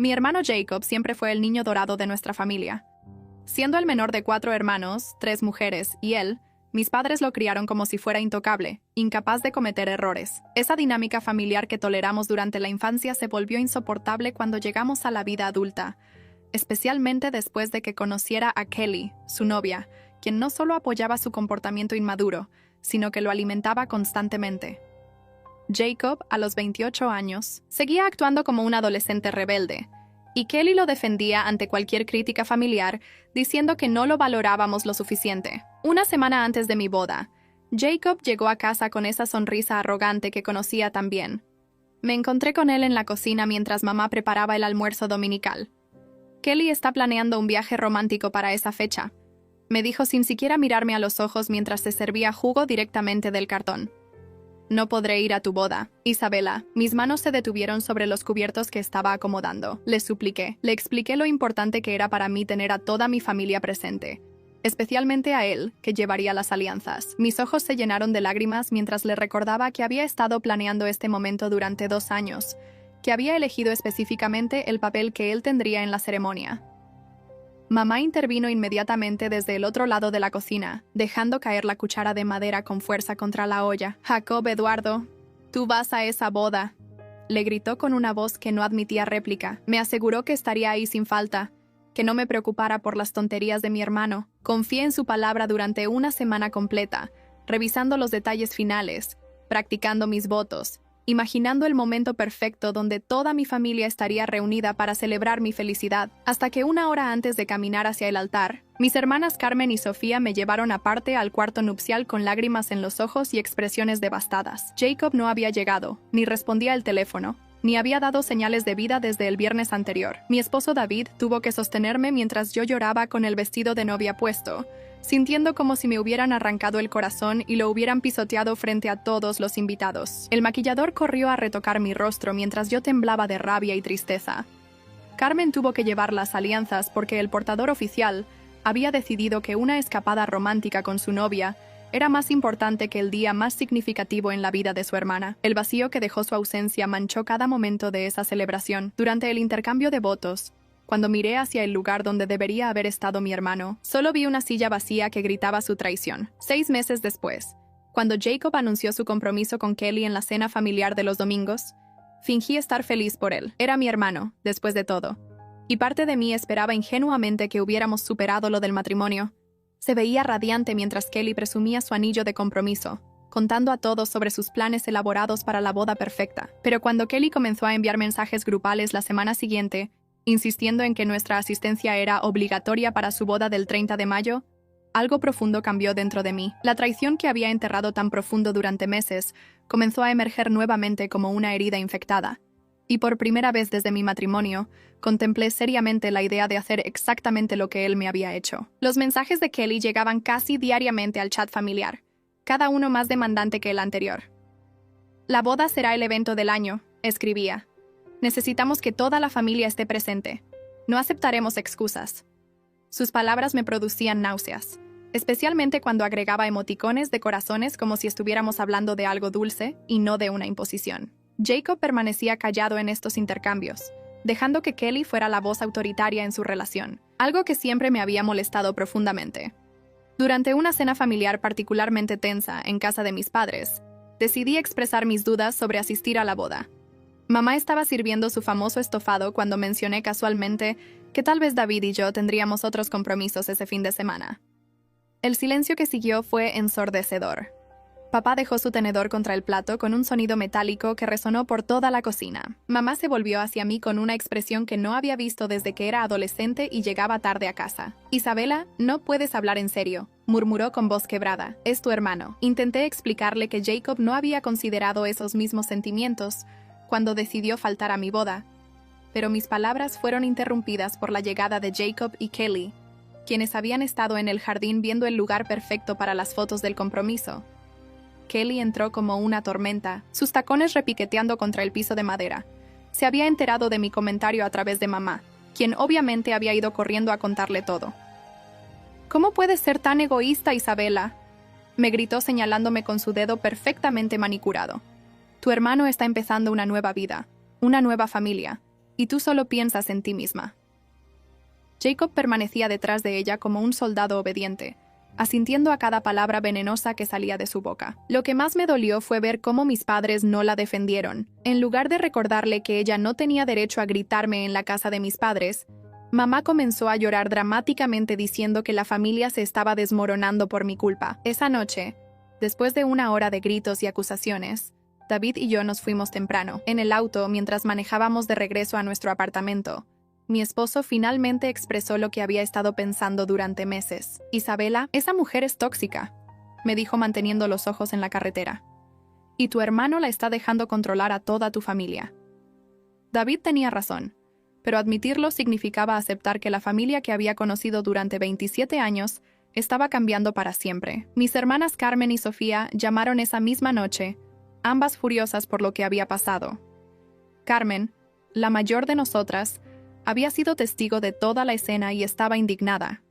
Mi hermano Jacob siempre fue el niño dorado de nuestra familia. Siendo el menor de 4 hermanos, 3 mujeres y él, mis padres lo criaron como si fuera intocable, incapaz de cometer errores. Esa dinámica familiar que toleramos durante la infancia se volvió insoportable cuando llegamos a la vida adulta, especialmente después de que conociera a Kelly, su novia, quien no solo apoyaba su comportamiento inmaduro, sino que lo alimentaba constantemente. Jacob, a los 28 años, seguía actuando como un adolescente rebelde, y Kelly lo defendía ante cualquier crítica familiar, diciendo que no lo valorábamos lo suficiente. Una semana antes de mi boda, Jacob llegó a casa con esa sonrisa arrogante que conocía tan bien. Me encontré con él en la cocina mientras mamá preparaba el almuerzo dominical. Kelly está planeando un viaje romántico para esa fecha, me dijo sin siquiera mirarme a los ojos mientras se servía jugo directamente del cartón. No podré ir a tu boda, Isabela. Mis manos se detuvieron sobre los cubiertos que estaba acomodando. Le supliqué. Le expliqué lo importante que era para mí tener a toda mi familia presente, especialmente a él, que llevaría las alianzas. Mis ojos se llenaron de lágrimas mientras le recordaba que había estado planeando este momento durante 2 años, que había elegido específicamente el papel que él tendría en la ceremonia. Mamá intervino inmediatamente desde el otro lado de la cocina, dejando caer la cuchara de madera con fuerza contra la olla. «Jacob Eduardo, tú vas a esa boda», le gritó con una voz que no admitía réplica. Me aseguró que estaría ahí sin falta, que no me preocupara por las tonterías de mi hermano. Confié en su palabra durante una semana completa, revisando los detalles finales, practicando mis votos, imaginando el momento perfecto donde toda mi familia estaría reunida para celebrar mi felicidad, hasta que 1 hora antes de caminar hacia el altar, mis hermanas Carmen y Sofía me llevaron aparte al cuarto nupcial con lágrimas en los ojos y expresiones devastadas. Jacob no había llegado, ni respondía el teléfono, ni había dado señales de vida desde el viernes anterior. Mi esposo David tuvo que sostenerme mientras yo lloraba con el vestido de novia puesto, sintiendo como si me hubieran arrancado el corazón y lo hubieran pisoteado frente a todos los invitados. El maquillador corrió a retocar mi rostro mientras yo temblaba de rabia y tristeza. Carmen tuvo que llevar las alianzas porque el portador oficial había decidido que una escapada romántica con su novia era más importante que el día más significativo en la vida de su hermana. El vacío que dejó su ausencia manchó cada momento de esa celebración. Durante el intercambio de votos, cuando miré hacia el lugar donde debería haber estado mi hermano, solo vi una silla vacía que gritaba su traición. 6 meses después, cuando Jacob anunció su compromiso con Kelly en la cena familiar de los domingos, fingí estar feliz por él. Era mi hermano, después de todo, y parte de mí esperaba ingenuamente que hubiéramos superado lo del matrimonio. Se veía radiante mientras Kelly presumía su anillo de compromiso, contando a todos sobre sus planes elaborados para la boda perfecta. Pero cuando Kelly comenzó a enviar mensajes grupales la semana siguiente, insistiendo en que nuestra asistencia era obligatoria para su boda del 30 de mayo, algo profundo cambió dentro de mí. La traición que había enterrado tan profundo durante meses comenzó a emerger nuevamente como una herida infectada. Y por primera vez desde mi matrimonio, contemplé seriamente la idea de hacer exactamente lo que él me había hecho. Los mensajes de Kelly llegaban casi diariamente al chat familiar, cada uno más demandante que el anterior. «La boda será el evento del año», escribía. «Necesitamos que toda la familia esté presente. No aceptaremos excusas». Sus palabras me producían náuseas, especialmente cuando agregaba emoticones de corazones como si estuviéramos hablando de algo dulce y no de una imposición. Jacob permanecía callado en estos intercambios, dejando que Kelly fuera la voz autoritaria en su relación, algo que siempre me había molestado profundamente. Durante una cena familiar particularmente tensa en casa de mis padres, decidí expresar mis dudas sobre asistir a la boda. Mamá estaba sirviendo su famoso estofado cuando mencioné casualmente que tal vez David y yo tendríamos otros compromisos ese fin de semana. El silencio que siguió fue ensordecedor. Papá dejó su tenedor contra el plato con un sonido metálico que resonó por toda la cocina. Mamá se volvió hacia mí con una expresión que no había visto desde que era adolescente y llegaba tarde a casa. «Isabela, no puedes hablar en serio», murmuró con voz quebrada. «Es tu hermano». Intenté explicarle que Jacob no había considerado esos mismos sentimientos cuando decidió faltar a mi boda, pero mis palabras fueron interrumpidas por la llegada de Jacob y Kelly, quienes habían estado en el jardín viendo el lugar perfecto para las fotos del compromiso. Kelly entró como una tormenta, sus tacones repiqueteando contra el piso de madera. Se había enterado de mi comentario a través de mamá, quien obviamente había ido corriendo a contarle todo. «¿Cómo puedes ser tan egoísta, Isabela?», me gritó señalándome con su dedo perfectamente manicurado. «Tu hermano está empezando una nueva vida, una nueva familia, y tú solo piensas en ti misma. Jacob permanecía detrás de ella como un soldado obediente, asintiendo a cada palabra venenosa que salía de su boca. Lo que más me dolió fue ver cómo mis padres no la defendieron. En lugar de recordarle que ella no tenía derecho a gritarme en la casa de mis padres, mamá comenzó a llorar dramáticamente diciendo que la familia se estaba desmoronando por mi culpa. Esa noche, después de una hora de gritos y acusaciones, David y yo nos fuimos temprano. En el auto, mientras manejábamos de regreso a nuestro apartamento, mi esposo finalmente expresó lo que había estado pensando durante meses. Isabela, esa mujer es tóxica, me dijo manteniendo los ojos en la carretera. Y tu hermano la está dejando controlar a toda tu familia. David tenía razón, pero admitirlo significaba aceptar que la familia que había conocido durante 27 años estaba cambiando para siempre. Mis hermanas Carmen y Sofía llamaron esa misma noche, ambas furiosas por lo que había pasado. Carmen, la mayor de nosotras, había sido testigo de toda la escena y estaba indignada.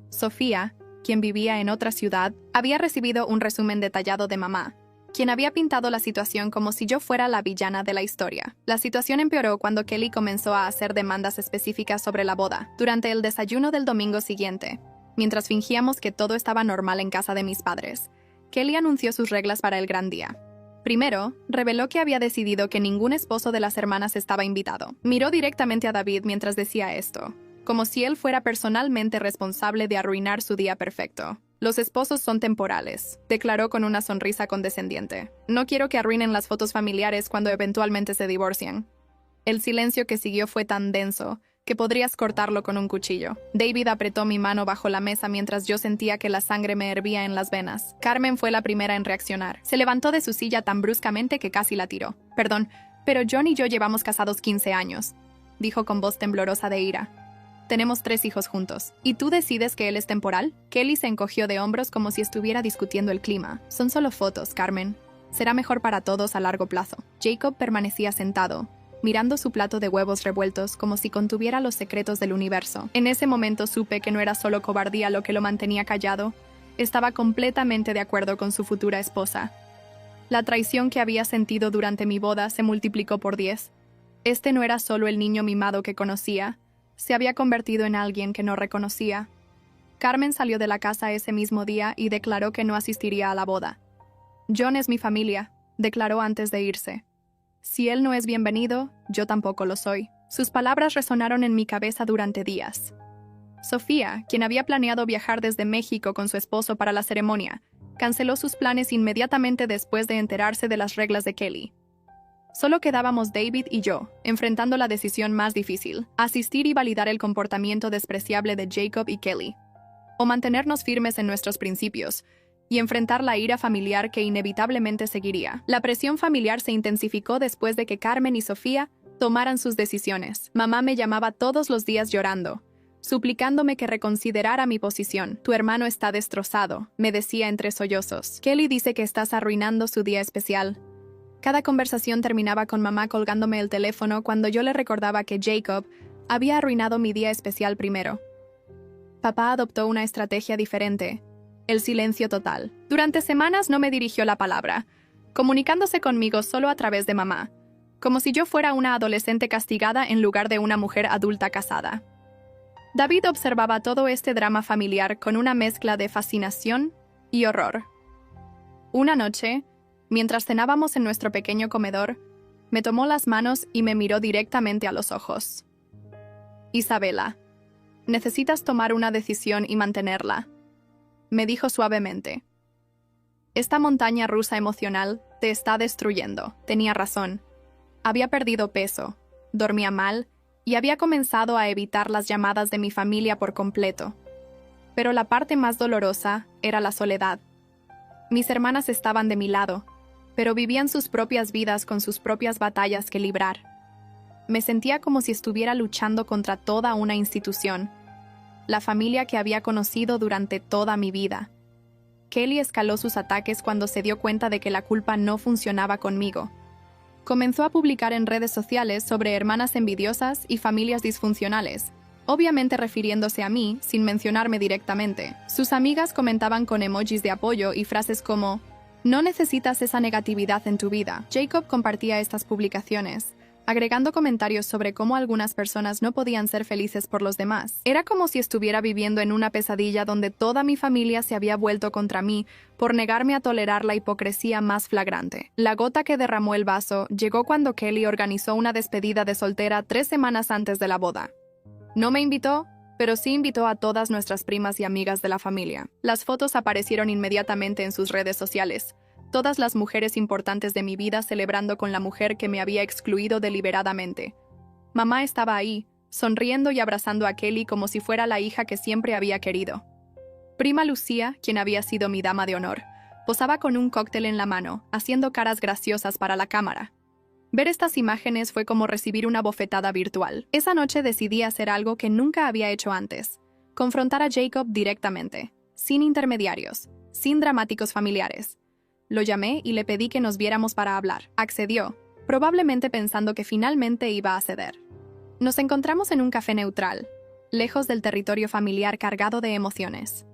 Sofía, quien vivía en otra ciudad, había recibido un resumen detallado de mamá, quien había pintado la situación como si yo fuera la villana de la historia. La situación empeoró cuando Kelly comenzó a hacer demandas específicas sobre la boda. Durante el desayuno del domingo siguiente, mientras fingíamos que todo estaba normal en casa de mis padres, Kelly anunció sus reglas para el gran día. Primero, reveló que había decidido que ningún esposo de las hermanas estaba invitado. Miró directamente a David mientras decía esto, como si él fuera personalmente responsable de arruinar su día perfecto. Los esposos son temporales, declaró con una sonrisa condescendiente. No quiero que arruinen las fotos familiares cuando eventualmente se divorcien. El silencio que siguió fue tan denso que podrías cortarlo con un cuchillo. David apretó mi mano bajo la mesa mientras yo sentía que la sangre me hervía en las venas. Carmen fue la primera en reaccionar. Se levantó de su silla tan bruscamente que casi la tiró. Perdón, pero John y yo llevamos casados 15 años, dijo con voz temblorosa de ira. Tenemos 3 hijos juntos. ¿Y tú decides que él es temporal? Kelly se encogió de hombros como si estuviera discutiendo el clima. Son solo fotos, Carmen. Será mejor para todos a largo plazo. Jacob permanecía sentado, mirando su plato de huevos revueltos como si contuviera los secretos del universo. En ese momento supe que no era solo cobardía lo que lo mantenía callado. Estaba completamente de acuerdo con su futura esposa. La traición que había sentido durante mi boda se multiplicó por 10. Este no era solo el niño mimado que conocía, se había convertido en alguien que no reconocía. Carmen salió de la casa ese mismo día y declaró que no asistiría a la boda. John es mi familia, declaró antes de irse. Si él no es bienvenido, yo tampoco lo soy. Sus palabras resonaron en mi cabeza durante días. Sofía, quien había planeado viajar desde México con su esposo para la ceremonia, canceló sus planes inmediatamente después de enterarse de las reglas de Kelly. Solo quedábamos David y yo, enfrentando la decisión más difícil: asistir y validar el comportamiento despreciable de Jacob y Kelly, o mantenernos firmes en nuestros principios y enfrentar la ira familiar que inevitablemente seguiría. La presión familiar se intensificó después de que Carmen y Sofía tomaran sus decisiones. Mamá me llamaba todos los días llorando, suplicándome que reconsiderara mi posición. Tu hermano está destrozado, me decía entre sollozos. Kelly dice que estás arruinando su día especial. Cada conversación terminaba con mamá colgándome el teléfono cuando yo le recordaba que Jacob había arruinado mi día especial primero. Papá adoptó una estrategia diferente: el silencio total. Durante semanas no me dirigió la palabra, comunicándose conmigo solo a través de mamá, como si yo fuera una adolescente castigada en lugar de una mujer adulta casada. David observaba todo este drama familiar con una mezcla de fascinación y horror. Una noche, mientras cenábamos en nuestro pequeño comedor, me tomó las manos y me miró directamente a los ojos. Isabela, necesitas tomar una decisión y mantenerla, me dijo suavemente. Esta montaña rusa emocional te está destruyendo. Tenía razón. Había perdido peso, dormía mal y había comenzado a evitar las llamadas de mi familia por completo. Pero la parte más dolorosa era la soledad. Mis hermanas estaban de mi lado, pero vivían sus propias vidas con sus propias batallas que librar. Me sentía como si estuviera luchando contra toda una institución, la familia que había conocido durante toda mi vida. Kelly escaló sus ataques cuando se dio cuenta de que la culpa no funcionaba conmigo. Comenzó a publicar en redes sociales sobre hermanas envidiosas y familias disfuncionales, obviamente refiriéndose a mí sin mencionarme directamente. Sus amigas comentaban con emojis de apoyo y frases como: no necesitas esa negatividad en tu vida. Jacob compartía estas publicaciones, agregando comentarios sobre cómo algunas personas no podían ser felices por los demás. Era como si estuviera viviendo en una pesadilla donde toda mi familia se había vuelto contra mí por negarme a tolerar la hipocresía más flagrante. La gota que derramó el vaso llegó cuando Kelly organizó una despedida de soltera 3 semanas antes de la boda. No me invitó, pero sí invitó a todas nuestras primas y amigas de la familia. Las fotos aparecieron inmediatamente en sus redes sociales. Todas las mujeres importantes de mi vida celebrando con la mujer que me había excluido deliberadamente. Mamá estaba ahí, sonriendo y abrazando a Kelly como si fuera la hija que siempre había querido. Prima Lucía, quien había sido mi dama de honor, posaba con un cóctel en la mano, haciendo caras graciosas para la cámara. Ver estas imágenes fue como recibir una bofetada virtual. Esa noche decidí hacer algo que nunca había hecho antes: confrontar a Jacob directamente, sin intermediarios, sin dramáticos familiares. Lo llamé y le pedí que nos viéramos para hablar. Accedió, probablemente pensando que finalmente iba a ceder. Nos encontramos en un café neutral, lejos del territorio familiar cargado de emociones.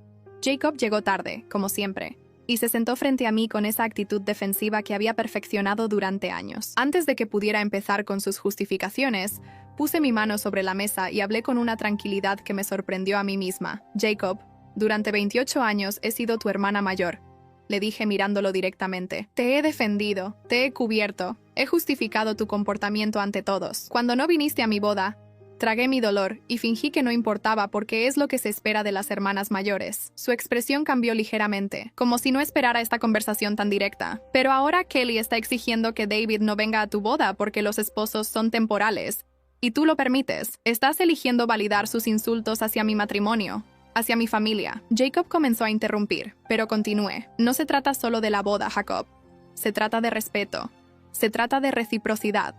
Jacob llegó tarde, como siempre, y se sentó frente a mí con esa actitud defensiva que había perfeccionado durante años. Antes de que pudiera empezar con sus justificaciones, puse mi mano sobre la mesa y hablé con una tranquilidad que me sorprendió a mí misma. Jacob, durante 28 años he sido tu hermana mayor, le dije mirándolo directamente. Te he defendido, te he cubierto, he justificado tu comportamiento ante todos. Cuando no viniste a mi boda, tragué mi dolor y fingí que no importaba porque es lo que se espera de las hermanas mayores. Su expresión cambió ligeramente, como si no esperara esta conversación tan directa. Pero ahora Kelly está exigiendo que David no venga a tu boda porque los esposos son temporales, y tú lo permites. Estás eligiendo validar sus insultos hacia mi matrimonio, hacia mi familia. Jacob comenzó a interrumpir, pero continué. No se trata solo de la boda, Jacob. Se trata de respeto. Se trata de reciprocidad.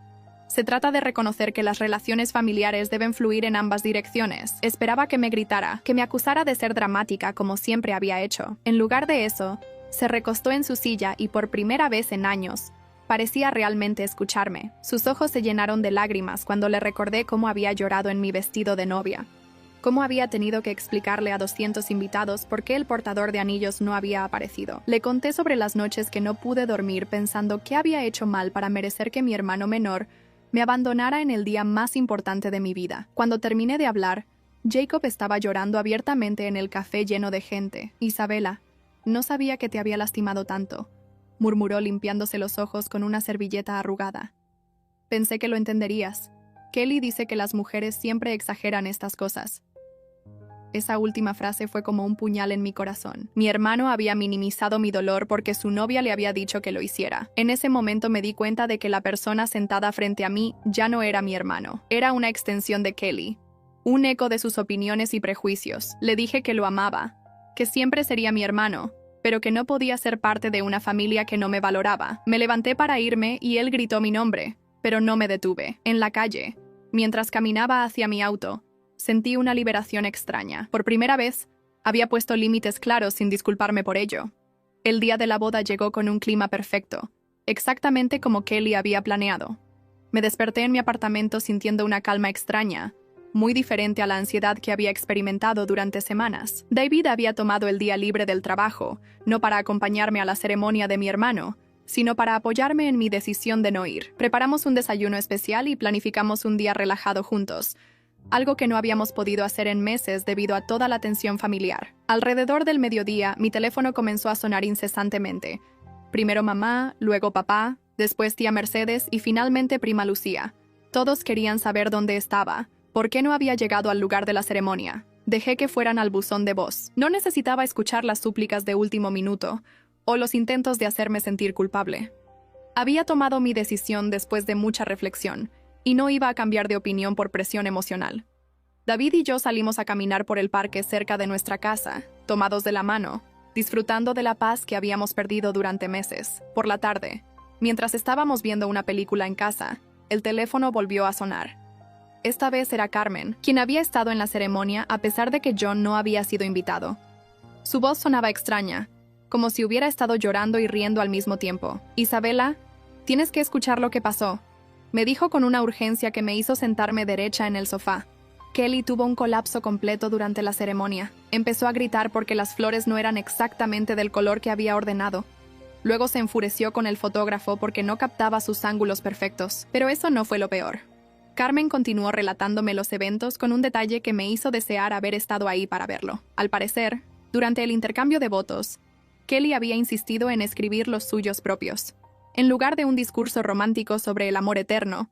Se trata de reconocer que las relaciones familiares deben fluir en ambas direcciones. Esperaba que me gritara, que me acusara de ser dramática como siempre había hecho. En lugar de eso, se recostó en su silla y por primera vez en años, parecía realmente escucharme. Sus ojos se llenaron de lágrimas cuando le recordé cómo había llorado en mi vestido de novia. Cómo había tenido que explicarle a 200 invitados por qué el portador de anillos no había aparecido. Le conté sobre las noches que no pude dormir pensando qué había hecho mal para merecer que mi hermano menor me abandonara en el día más importante de mi vida. Cuando terminé de hablar, Jacob estaba llorando abiertamente en el café lleno de gente. Isabela, no sabía que te había lastimado tanto, murmuró limpiándose los ojos con una servilleta arrugada. Pensé que lo entenderías. Kelly dice que las mujeres siempre exageran estas cosas. Esa última frase fue como un puñal en mi corazón. Mi hermano había minimizado mi dolor porque su novia le había dicho que lo hiciera. En ese momento me di cuenta de que la persona sentada frente a mí ya no era mi hermano. Era una extensión de Kelly, un eco de sus opiniones y prejuicios. Le dije que lo amaba, que siempre sería mi hermano, pero que no podía ser parte de una familia que no me valoraba. Me levanté para irme y él gritó mi nombre, pero no me detuve. En la calle, mientras caminaba hacia mi auto, sentí una liberación extraña. Por primera vez, había puesto límites claros sin disculparme por ello. El día de la boda llegó con un clima perfecto, exactamente como Kelly había planeado. Me desperté en mi apartamento sintiendo una calma extraña, muy diferente a la ansiedad que había experimentado durante semanas. David había tomado el día libre del trabajo, no para acompañarme a la ceremonia de mi hermano, sino para apoyarme en mi decisión de no ir. Preparamos un desayuno especial y planificamos un día relajado juntos, algo que no habíamos podido hacer en meses debido a toda la tensión familiar. Alrededor del mediodía, mi teléfono comenzó a sonar incesantemente. Primero mamá, luego papá, después tía Mercedes y finalmente prima Lucía. Todos querían saber dónde estaba, por qué no había llegado al lugar de la ceremonia. Dejé que fueran al buzón de voz. No necesitaba escuchar las súplicas de último minuto o los intentos de hacerme sentir culpable. Había tomado mi decisión después de mucha reflexión, y no iba a cambiar de opinión por presión emocional. David y yo salimos a caminar por el parque cerca de nuestra casa, tomados de la mano, disfrutando de la paz que habíamos perdido durante meses. Por la tarde, mientras estábamos viendo una película en casa, el teléfono volvió a sonar. Esta vez era Carmen, quien había estado en la ceremonia a pesar de que John no había sido invitado. Su voz sonaba extraña, como si hubiera estado llorando y riendo al mismo tiempo. Isabela, tienes que escuchar lo que pasó, me dijo con una urgencia que me hizo sentarme derecha en el sofá. Kelly tuvo un colapso completo durante la ceremonia. Empezó a gritar porque las flores no eran exactamente del color que había ordenado. Luego se enfureció con el fotógrafo porque no captaba sus ángulos perfectos. Pero eso no fue lo peor. Carmen continuó relatándome los eventos con un detalle que me hizo desear haber estado ahí para verlo. Al parecer, durante el intercambio de votos, Kelly había insistido en escribir los suyos propios. En lugar de un discurso romántico sobre el amor eterno,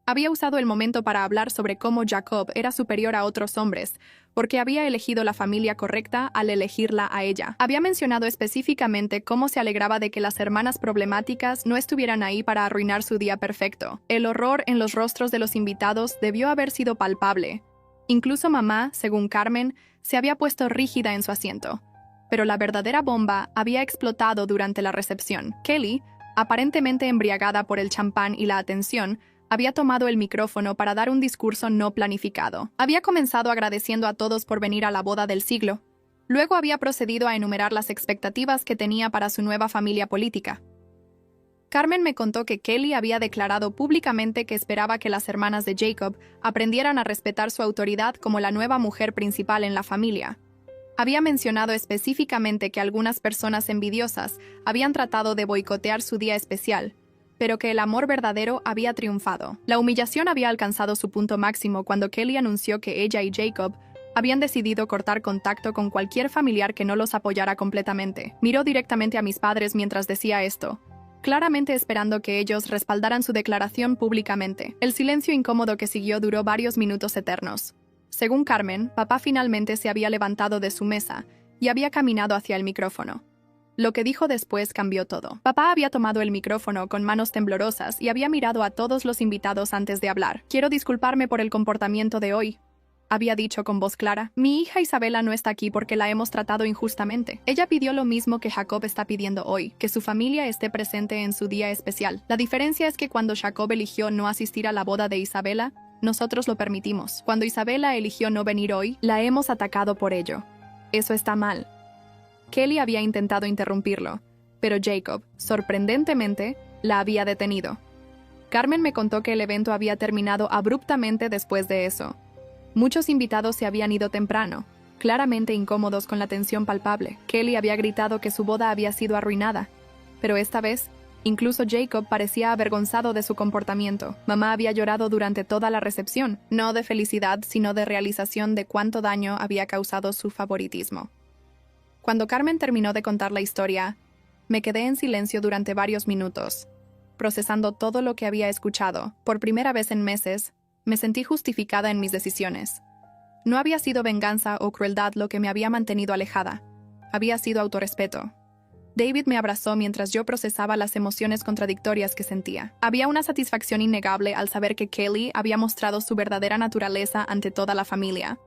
había usado el momento para hablar sobre cómo Jacob era superior a otros hombres, porque había elegido la familia correcta al elegirla a ella. Había mencionado específicamente cómo se alegraba de que las hermanas problemáticas no estuvieran ahí para arruinar su día perfecto. El horror en los rostros de los invitados debió haber sido palpable. Incluso mamá, según Carmen, se había puesto rígida en su asiento. Pero la verdadera bomba había explotado durante la recepción. Kelly, aparentemente embriagada por el champán y la atención, había tomado el micrófono para dar un discurso no planificado. Había comenzado agradeciendo a todos por venir a la boda del siglo. Luego había procedido a enumerar las expectativas que tenía para su nueva familia política. Carmen me contó que Kelly había declarado públicamente que esperaba que las hermanas de Jacob aprendieran a respetar su autoridad como la nueva mujer principal en la familia. Había mencionado específicamente que algunas personas envidiosas habían tratado de boicotear su día especial, pero que el amor verdadero había triunfado. La humillación había alcanzado su punto máximo cuando Kelly anunció que ella y Jacob habían decidido cortar contacto con cualquier familiar que no los apoyara completamente. Miró directamente a mis padres mientras decía esto, claramente esperando que ellos respaldaran su declaración públicamente. El silencio incómodo que siguió duró varios minutos eternos. Según Carmen, papá finalmente se había levantado de su mesa y había caminado hacia el micrófono. Lo que dijo después cambió todo. Papá había tomado el micrófono con manos temblorosas y había mirado a todos los invitados antes de hablar. «Quiero disculparme por el comportamiento de hoy», había dicho con voz clara. «Mi hija Isabela no está aquí porque la hemos tratado injustamente. Ella pidió lo mismo que Jacob está pidiendo hoy, que su familia esté presente en su día especial. La diferencia es que cuando Jacob eligió no asistir a la boda de Isabela, nosotros lo permitimos. Cuando Isabela eligió no venir hoy, la hemos atacado por ello. Eso está mal». Kelly había intentado interrumpirlo, pero Jacob, sorprendentemente, la había detenido. Carmen me contó que el evento había terminado abruptamente después de eso. Muchos invitados se habían ido temprano, claramente incómodos con la tensión palpable. Kelly había gritado que su boda había sido arruinada, pero esta vez, incluso Jacob parecía avergonzado de su comportamiento. Mamá había llorado durante toda la recepción, no de felicidad, sino de realización de cuánto daño había causado su favoritismo. Cuando Carmen terminó de contar la historia, me quedé en silencio durante varios minutos, procesando todo lo que había escuchado. Por primera vez en meses, me sentí justificada en mis decisiones. No había sido venganza o crueldad lo que me había mantenido alejada. Había sido autorrespeto. David me abrazó mientras yo procesaba las emociones contradictorias que sentía. Había una satisfacción innegable al saber que Kelly había mostrado su verdadera naturaleza ante toda la familia.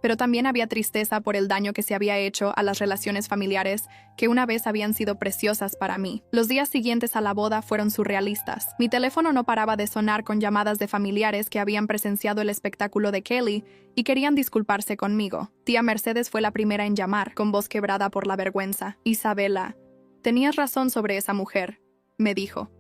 Pero también había tristeza por el daño que se había hecho a las relaciones familiares que una vez habían sido preciosas para mí. Los días siguientes a la boda fueron surrealistas. Mi teléfono no paraba de sonar con llamadas de familiares que habían presenciado el espectáculo de Kelly y querían disculparse conmigo. Tía Mercedes fue la primera en llamar, con voz quebrada por la vergüenza. «Isabela, tenías razón sobre esa mujer», me dijo.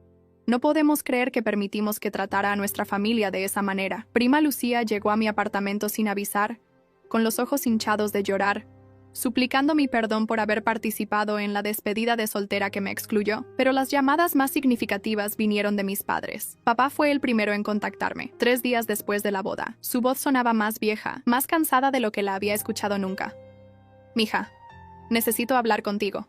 «No podemos creer que permitimos que tratara a nuestra familia de esa manera». Prima Lucía llegó a mi apartamento sin avisar, con los ojos hinchados de llorar, suplicando mi perdón por haber participado en la despedida de soltera que me excluyó. Pero las llamadas más significativas vinieron de mis padres. Papá fue el primero en contactarme, 3 días después de la boda. Su voz sonaba más vieja, más cansada de lo que la había escuchado nunca. «Mija, necesito hablar contigo»,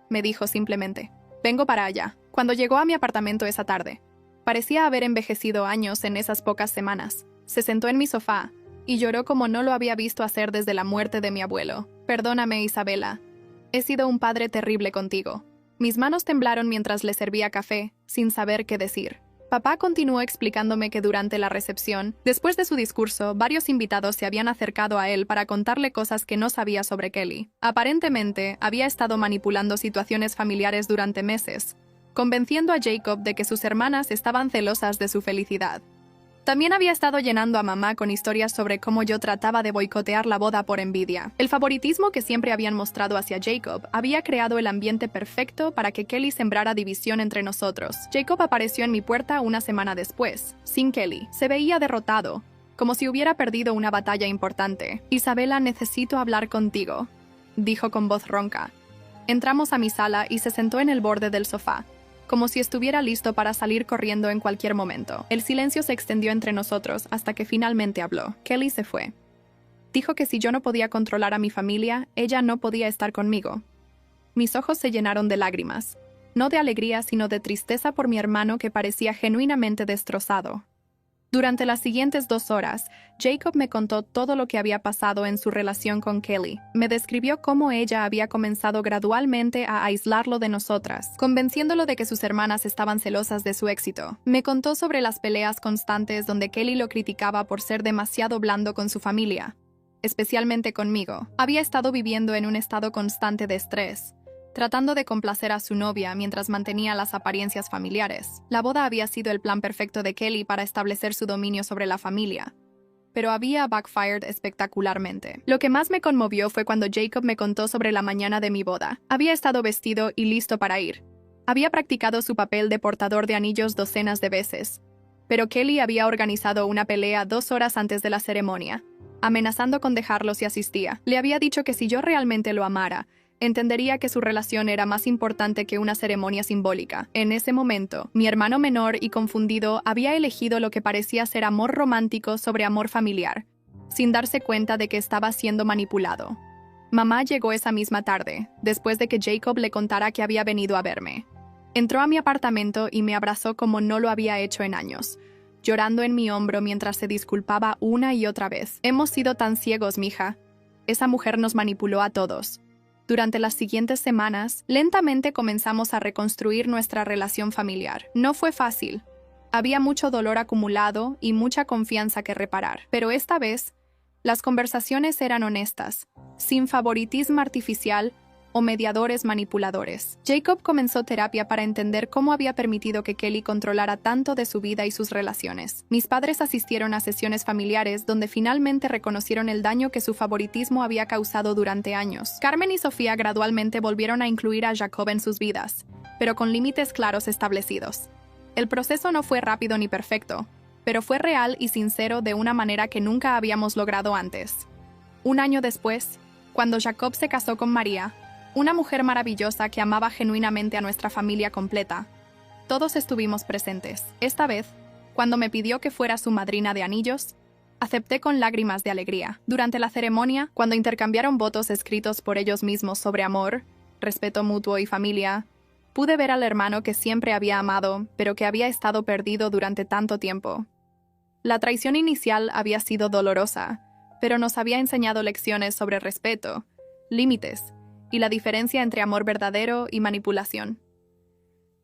me dijo simplemente. «Vengo para allá». Cuando llegó a mi apartamento esa tarde, parecía haber envejecido años en esas pocas semanas. Se sentó en mi sofá y lloró como no lo había visto hacer desde la muerte de mi abuelo. «Perdóname, Isabela. He sido un padre terrible contigo». Mis manos temblaron mientras le servía café, sin saber qué decir. Papá continuó explicándome que durante la recepción, después de su discurso, varios invitados se habían acercado a él para contarle cosas que no sabía sobre Kelly. Aparentemente, había estado manipulando situaciones familiares durante meses, convenciendo a Jacob de que sus hermanas estaban celosas de su felicidad. También había estado llenando a mamá con historias sobre cómo yo trataba de boicotear la boda por envidia. El favoritismo que siempre habían mostrado hacia Jacob había creado el ambiente perfecto para que Kelly sembrara división entre nosotros. Jacob apareció en mi puerta una semana después, sin Kelly. Se veía derrotado, como si hubiera perdido una batalla importante. «Isabela, necesito hablar contigo», dijo con voz ronca. Entramos a mi sala y se sentó en el borde del sofá, como si estuviera listo para salir corriendo en cualquier momento. El silencio se extendió entre nosotros hasta que finalmente habló. Kelly se fue. Dijo que si yo no podía controlar a mi familia, ella no podía estar conmigo. Mis ojos se llenaron de lágrimas, no de alegría sino de tristeza por mi hermano que parecía genuinamente destrozado. Durante las siguientes 2 horas, Jacob me contó todo lo que había pasado en su relación con Kelly. Me describió cómo ella había comenzado gradualmente a aislarlo de nosotras, convenciéndolo de que sus hermanas estaban celosas de su éxito. Me contó sobre las peleas constantes donde Kelly lo criticaba por ser demasiado blando con su familia, especialmente conmigo. Había estado viviendo en un estado constante de estrés, tratando de complacer a su novia mientras mantenía las apariencias familiares. La boda había sido el plan perfecto de Kelly para establecer su dominio sobre la familia, pero había backfired espectacularmente. Lo que más me conmovió fue cuando Jacob me contó sobre la mañana de mi boda. Había estado vestido y listo para ir. Había practicado su papel de portador de anillos docenas de veces, pero Kelly había organizado una pelea 2 horas antes de la ceremonia, amenazando con dejarlo si asistía. Le había dicho que si yo realmente lo amara, entendería que su relación era más importante que una ceremonia simbólica. En ese momento, mi hermano menor y confundido había elegido lo que parecía ser amor romántico sobre amor familiar, sin darse cuenta de que estaba siendo manipulado. Mamá llegó esa misma tarde, después de que Jacob le contara que había venido a verme. Entró a mi apartamento y me abrazó como no lo había hecho en años, llorando en mi hombro mientras se disculpaba una y otra vez. Hemos sido tan ciegos, mija. Esa mujer nos manipuló a todos. Durante las siguientes semanas, lentamente comenzamos a reconstruir nuestra relación familiar. No fue fácil. Había mucho dolor acumulado y mucha confianza que reparar. Pero esta vez, las conversaciones eran honestas, sin favoritismo artificial o mediadores manipuladores. Jacob comenzó terapia para entender cómo había permitido que Kelly controlara tanto de su vida y sus relaciones. Mis padres asistieron a sesiones familiares donde finalmente reconocieron el daño que su favoritismo había causado durante años. Carmen y Sofía gradualmente volvieron a incluir a Jacob en sus vidas, pero con límites claros establecidos. El proceso no fue rápido ni perfecto, pero fue real y sincero de una manera que nunca habíamos logrado antes. 1 año después, cuando Jacob se casó con María, una mujer maravillosa que amaba genuinamente a nuestra familia completa, todos estuvimos presentes. Esta vez, cuando me pidió que fuera su madrina de anillos, acepté con lágrimas de alegría. Durante la ceremonia, cuando intercambiaron votos escritos por ellos mismos sobre amor, respeto mutuo y familia, pude ver al hermano que siempre había amado, pero que había estado perdido durante tanto tiempo. La traición inicial había sido dolorosa, pero nos había enseñado lecciones sobre respeto, límites y la diferencia entre amor verdadero y manipulación.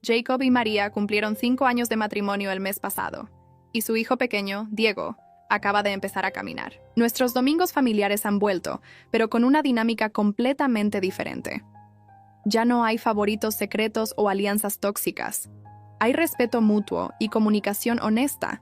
Jacob y María cumplieron 5 años de matrimonio el mes pasado, y su hijo pequeño, Diego, acaba de empezar a caminar. Nuestros domingos familiares han vuelto, pero con una dinámica completamente diferente. Ya no hay favoritos secretos o alianzas tóxicas. Hay respeto mutuo y comunicación honesta.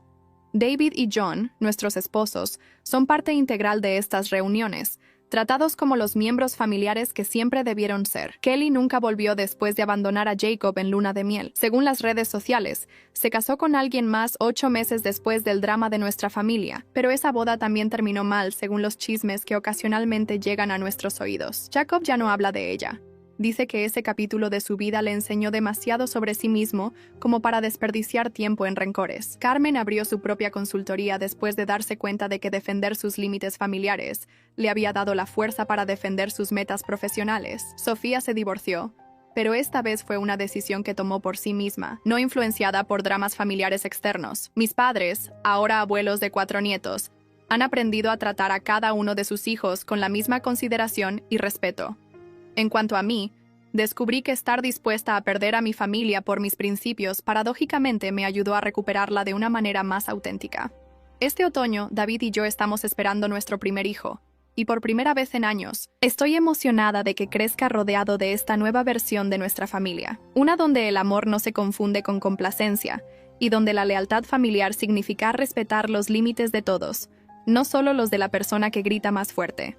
David y John, nuestros esposos, son parte integral de estas reuniones, tratados como los miembros familiares que siempre debieron ser. Kelly nunca volvió después de abandonar a Jacob en luna de miel. Según las redes sociales, se casó con alguien más 8 meses después del drama de nuestra familia, pero esa boda también terminó mal según los chismes que ocasionalmente llegan a nuestros oídos. Jacob ya no habla de ella. Dice que ese capítulo de su vida le enseñó demasiado sobre sí mismo como para desperdiciar tiempo en rencores. Carmen abrió su propia consultoría después de darse cuenta de que defender sus límites familiares le había dado la fuerza para defender sus metas profesionales. Sofía se divorció, pero esta vez fue una decisión que tomó por sí misma, no influenciada por dramas familiares externos. Mis padres, ahora abuelos de 4 nietos, han aprendido a tratar a cada uno de sus hijos con la misma consideración y respeto. En cuanto a mí, descubrí que estar dispuesta a perder a mi familia por mis principios paradójicamente me ayudó a recuperarla de una manera más auténtica. Este otoño, David y yo estamos esperando nuestro primer hijo, y por primera vez en años, estoy emocionada de que crezca rodeado de esta nueva versión de nuestra familia, una donde el amor no se confunde con complacencia, y donde la lealtad familiar significa respetar los límites de todos, no solo los de la persona que grita más fuerte.